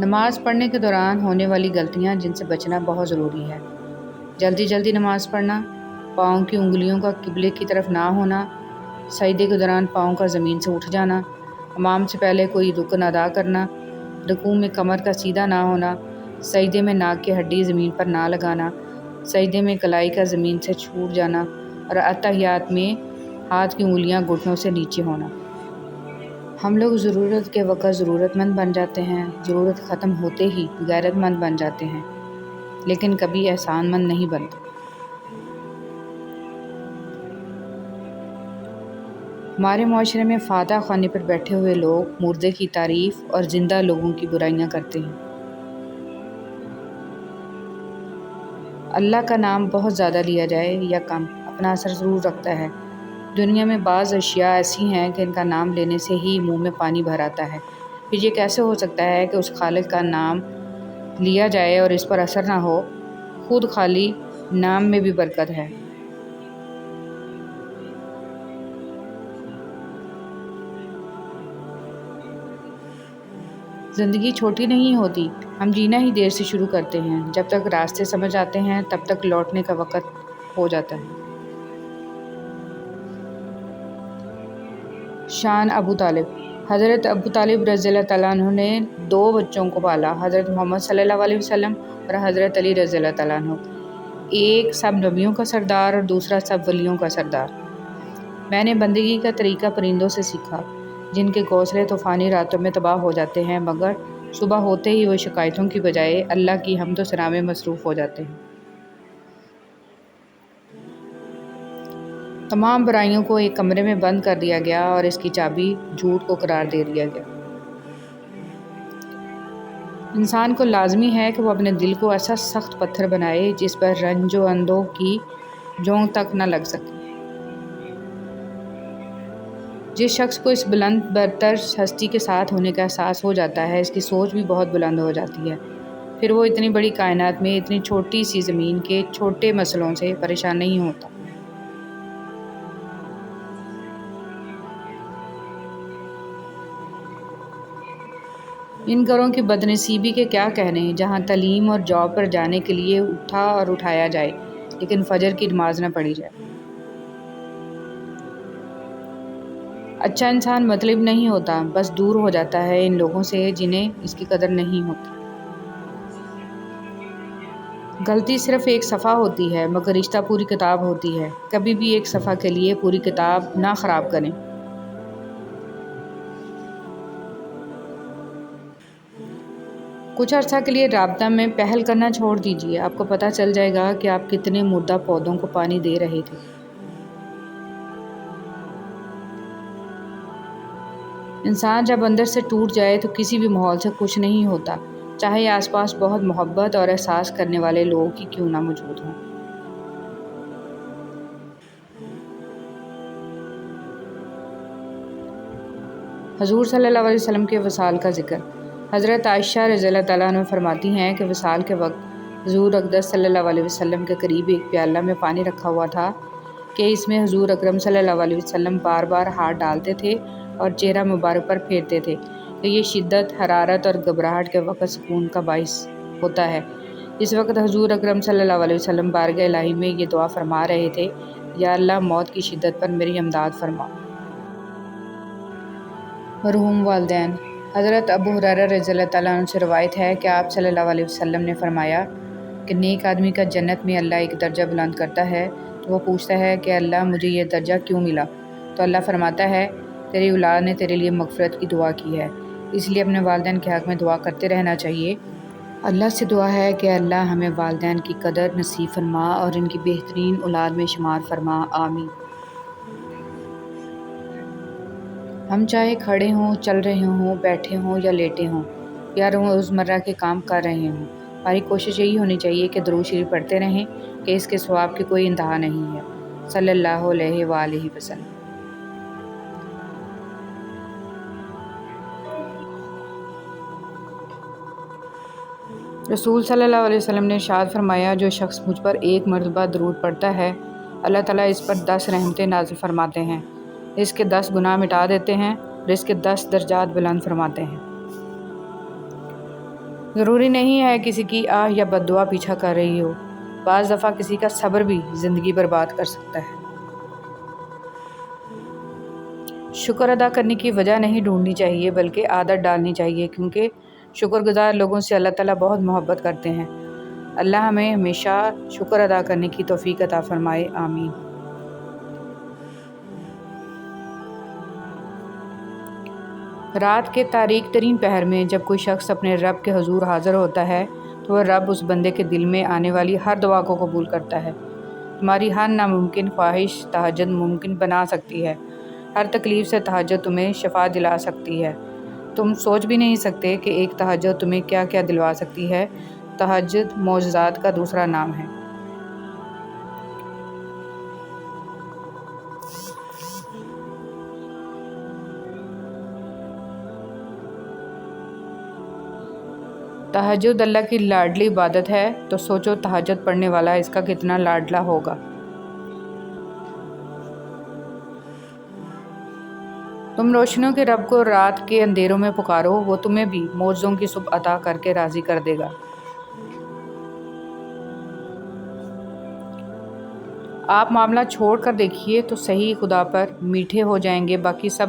نماز پڑھنے کے دوران ہونے والی غلطیاں جن سے بچنا بہت ضروری ہے۔ جلدی جلدی نماز پڑھنا، پاؤں کی انگلیوں کا قبلے کی طرف نہ ہونا، سجدے کے دوران پاؤں کا زمین سے اٹھ جانا، امام سے پہلے کوئی رکن ادا کرنا، رکوع میں کمر کا سیدھا نہ ہونا، سجدے میں ناک کی ہڈی زمین پر نہ لگانا، سجدے میں کلائی کا زمین سے چھوٹ جانا اور اتحیات میں ہاتھ کی انگلیاں گھٹنوں سے نیچے ہونا۔ ہم لوگ ضرورت کے وقت ضرورت مند بن جاتے ہیں، ضرورت ختم ہوتے ہی غیرت مند بن جاتے ہیں، لیکن کبھی احسان مند نہیں بنتے۔ ہمارے معاشرے میں فاتح خانے پر بیٹھے ہوئے لوگ مردے کی تعریف اور زندہ لوگوں کی برائیاں کرتے ہیں۔ اللہ کا نام بہت زیادہ لیا جائے یا کم، اپنا اثر ضرور رکھتا ہے۔ دنیا میں بعض اشیاء ایسی ہیں کہ ان کا نام لینے سے ہی منہ میں پانی بھر آتا ہے۔ پھر یہ کیسے ہو سکتا ہے کہ اس خالق کا نام لیا جائے اور اس پر اثر نہ ہو؟ خود خالی نام میں بھی برکت ہے۔ زندگی چھوٹی نہیں ہوتی، ہم جینا ہی دیر سے شروع کرتے ہیں۔ جب تک راستے سمجھ آتے ہیں تب تک لوٹنے کا وقت ہو جاتا ہے۔ شان ابو طالب۔ حضرت ابو طالب رضی اللہ تعالیٰ عنہ نے 2 بچوں کو پالا، حضرت محمد صلی اللہ علیہ وسلم اور حضرت علی رضی اللہ تعالیٰ عنہ۔ ایک سب نبیوں کا سردار اور دوسرا سب ولیوں کا سردار۔ میں نے بندگی کا طریقہ پرندوں سے سیکھا، جن کے گھونسلے طوفانی راتوں میں تباہ ہو جاتے ہیں، مگر صبح ہوتے ہی وہ شکایتوں کی بجائے اللہ کی حمد و ثنا میں مصروف ہو جاتے ہیں۔ تمام برائیوں کو ایک کمرے میں بند کر دیا گیا اور اس کی چابی جھوٹ کو قرار دے دیا گیا۔ انسان کو لازمی ہے کہ وہ اپنے دل کو ایسا سخت پتھر بنائے جس پر رنج و اندوہ کی جون تک نہ لگ سکے۔ جس شخص کو اس بلند برتر ہستی کے ساتھ ہونے کا احساس ہو جاتا ہے، اس کی سوچ بھی بہت بلند ہو جاتی ہے۔ پھر وہ اتنی بڑی کائنات میں اتنی چھوٹی سی زمین کے چھوٹے مسئلوں سے پریشان نہیں ہوتا۔ ان گھروں کی بدنصیبی کے کیا کہنے جہاں تعلیم اور جاب پر جانے کے لیے اٹھا اور اٹھایا جائے لیکن فجر کی نماز نہ پڑھی جائے۔ اچھا انسان مطلب نہیں ہوتا، بس دور ہو جاتا ہے ان لوگوں سے جنہیں اس کی قدر نہیں ہوتی۔ غلطی صرف ایک صفحہ ہوتی ہے مگر رشتہ پوری کتاب ہوتی ہے۔ کبھی بھی ایک صفحہ کے لیے پوری کتاب نہ خراب کریں۔ کچھ عرصہ کے لیے رابطہ میں پہل کرنا چھوڑ دیجیے، آپ کو پتہ چل جائے گا کہ آپ کتنے مردہ پودوں کو پانی دے رہے تھے۔ انسان جب اندر سے ٹوٹ جائے تو کسی بھی ماحول سے خوش نہیں ہوتا، چاہے آس پاس بہت محبت اور احساس کرنے والے لوگ ہی کیوں نہ موجود ہوں۔ حضور صلی اللہ علیہ وسلم کے وصال کا ذکر۔ حضرت عائشہ رضی اللہ تعالیٰ عنہ فرماتی ہیں کہ وصال کے وقت حضور اقدس صلی اللہ علیہ وسلم کے قریب ایک پیالہ میں پانی رکھا ہوا تھا کہ اس میں حضور اکرم صلی اللہ علیہ وسلم بار بار ہاتھ ڈالتے تھے اور چہرہ مبارک پر پھیرتے تھے کہ یہ شدت، حرارت اور گھبراہٹ کے وقت سکون کا باعث ہوتا ہے۔ اس وقت حضور اکرم صلی اللہ علیہ وسلم بارگاہ الہی میں یہ دعا فرما رہے تھے، یا اللہ موت کی شدت پر میری امداد فرما۔ مرحوم والدین۔ حضرت ابو ہریرہ رضی اللہ تعالیٰ عنہ سے روایت ہے کہ آپ صلی اللہ علیہ وسلم نے فرمایا کہ نیک آدمی کا جنت میں اللہ ایک درجہ بلند کرتا ہے تو وہ پوچھتا ہے کہ اللہ مجھے یہ درجہ کیوں ملا؟ تو اللہ فرماتا ہے تیری اولاد نے تیرے لیے مغفرت کی دعا کی ہے، اس لیے اپنے والدین کے حق میں دعا کرتے رہنا چاہیے۔ اللہ سے دعا ہے کہ اللہ ہمیں والدین کی قدر نصیب فرما اور ان کی بہترین اولاد میں شمار فرما، آمین۔ ہم چاہے کھڑے ہوں، چل رہے ہوں، بیٹھے ہوں یا لیٹے ہوں یا روزمرہ کے کام کر رہے ہوں، ہماری کوشش یہی ہونی چاہیے کہ درود شریف پڑھتے رہیں کہ اس کے ثواب کی کوئی انتہا نہیں ہے، صلی اللہ علیہ وآلہ وسلم۔ رسول صلی اللہ علیہ وسلم نے ارشاد فرمایا، جو شخص مجھ پر ایک مرتبہ درود پڑھتا ہے اللہ تعالیٰ اس پر 10 رحمتیں نازل فرماتے ہیں، اس کے 10 گناہ مٹا دیتے ہیں اور اس کے 10 درجات بلند فرماتے ہیں۔ ضروری نہیں ہے کسی کی آہ یا بد دعا پیچھا کر رہی ہو، بعض دفعہ کسی کا صبر بھی زندگی برباد کر سکتا ہے۔ شکر ادا کرنے کی وجہ نہیں ڈھونڈنی چاہیے بلکہ عادت ڈالنی چاہیے، کیونکہ شکر گزار لوگوں سے اللہ تعالیٰ بہت محبت کرتے ہیں۔ اللہ ہمیں ہمیشہ شکر ادا کرنے کی توفیق عطا فرمائے، آمین۔ رات کے تاریک ترین پہر میں جب کوئی شخص اپنے رب کے حضور حاضر ہوتا ہے تو وہ رب اس بندے کے دل میں آنے والی ہر دعا کو قبول کرتا ہے۔ تمہاری ہر ناممکن خواہش تہجد ممکن بنا سکتی ہے۔ ہر تکلیف سے تہجد تمہیں شفا دلا سکتی ہے۔ تم سوچ بھی نہیں سکتے کہ ایک تہجد تمہیں کیا کیا دلوا سکتی ہے۔ تہجد معجزات کا دوسرا نام ہے۔ تہجد اللہ کی لاڈلی عبادت ہے، تو سوچو تہجد پڑھنے والا اس کا کتنا لاڈلا ہوگا۔ تم روشنیوں کے رب کو رات کے اندھیروں میں پکارو، وہ تمہیں بھی معجزوں کی صبح عطا کر کے راضی کر دے گا۔ آپ معاملہ چھوڑ کر دیکھیے تو صحیح خدا پر میٹھے ہو جائیں گے، باقی سب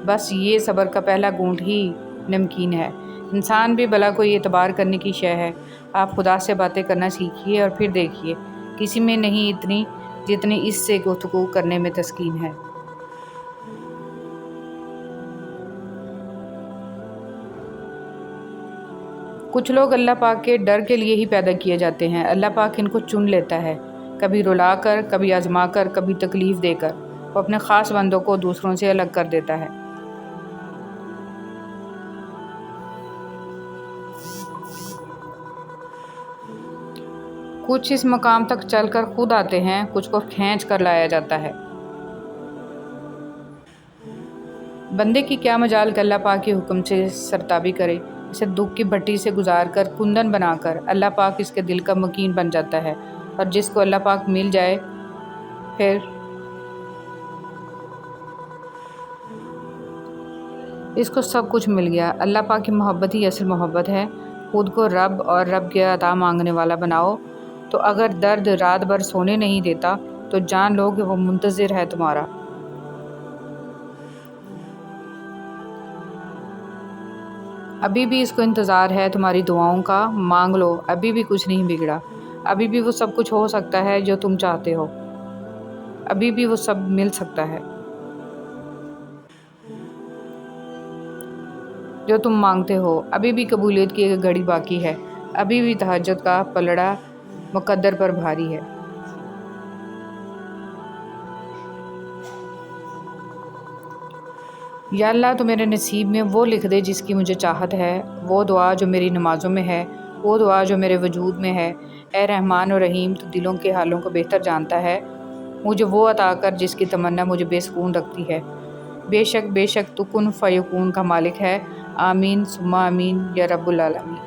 بس یہ صبر کا پہلا گھونٹ ہی نمکین ہے۔ انسان بھی بھلا کوئی اعتبار کرنے کی شے ہے۔ آپ خدا سے باتیں کرنا سیکھیے اور پھر دیکھیے، کسی میں نہیں اتنی جتنی اس سے گفتگو کرنے میں تسکین ہے۔ کچھ لوگ اللہ پاک کے ڈر کے لیے ہی پیدا کیے جاتے ہیں۔ اللہ پاک ان کو چن لیتا ہے، کبھی رلا کر، کبھی آزما کر، کبھی تکلیف دے کر۔ وہ اپنے خاص بندوں کو دوسروں سے الگ کر دیتا ہے۔ کچھ اس مقام تک چل کر خود آتے ہیں، کچھ کو کھینچ کر لایا جاتا ہے۔ بندے کی کیا مجال کہ اللہ پاک کے حکم سے سرتابی کرے، اسے دکھ کی بھٹی سے گزار کر کندن بنا کر اللہ پاک اس کے دل کا مکین بن جاتا ہے، اور جس کو اللہ پاک مل جائے پھر اس کو سب کچھ مل گیا۔ اللہ پاک کی محبت ہی اصل محبت ہے۔ خود کو رب اور رب کے عطا مانگنے والا بناؤ، تو اگر درد رات بھر سونے نہیں دیتا تو جان لو کہ وہ منتظر ہے تمہارا۔ ابھی بھی اس کو انتظار ہے تمہاری دعاؤں کا، مانگ لو، ابھی بھی کچھ نہیں بگڑا۔ ابھی بھی وہ سب کچھ ہو سکتا ہے جو تم چاہتے ہو، ابھی بھی وہ سب مل سکتا ہے جو تم مانگتے ہو، ابھی بھی قبولیت کی ایک گھڑی باقی ہے، ابھی بھی تہجد کا پلڑا مقدر پر بھاری ہے۔ یا اللہ تو میرے نصیب میں وہ لکھ دے جس کی مجھے چاہت ہے، وہ دعا جو میری نمازوں میں ہے، وہ دعا جو میرے وجود میں ہے۔ اے رحمان و رحیم، تو دلوں کے حالوں کو بہتر جانتا ہے، مجھے وہ عطا کر جس کی تمنا مجھے بے سکون رکھتی ہے۔ بے شک تو کن فیکون کا مالک ہے۔ آمین ثم آمین یا رب العالمین۔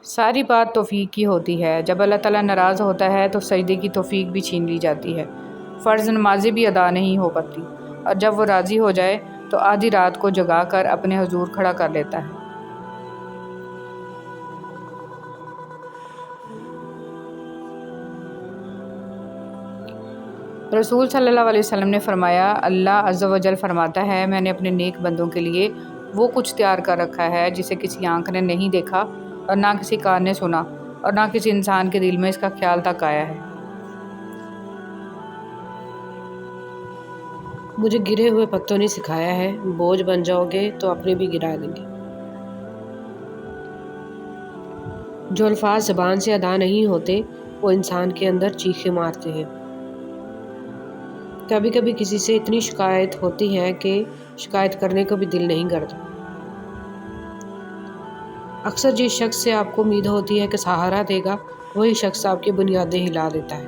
ساری بات توفیق کی ہوتی ہے۔ جب اللہ تعالیٰ ناراض ہوتا ہے تو سجدے کی توفیق بھی چھین لی جاتی ہے، فرض نمازیں بھی ادا نہیں ہو پاتی، اور جب وہ راضی ہو جائے تو آدھی رات کو جگا کر اپنے حضور کھڑا کر لیتا ہے۔ رسول صلی اللہ علیہ وسلم نے فرمایا، اللہ عز و جل فرماتا ہے، میں نے اپنے نیک بندوں کے لیے وہ کچھ تیار کر رکھا ہے جسے کسی آنکھ نے نہیں دیکھا اور نہ کسی کان نے سنا اور نہ کسی انسان کے دل میں اس کا خیال تک آیا ہے۔ مجھے گرے ہوئے پتوں نے سکھایا ہے، بوجھ بن جاؤ گے تو اپنے بھی گرا دیں گے۔ جو الفاظ زبان سے ادا نہیں ہوتے وہ انسان کے اندر چیخیں مارتے ہیں۔ کبھی کبھی کسی سے اتنی شکایت ہوتی ہے کہ شکایت کرنے کو بھی دل نہیں کرتا۔ اکثر جس شخص سے آپ کو امید ہوتی ہے کہ سہارا دے گا، وہی شخص آپ کی بنیادیں ہلا دیتا ہے۔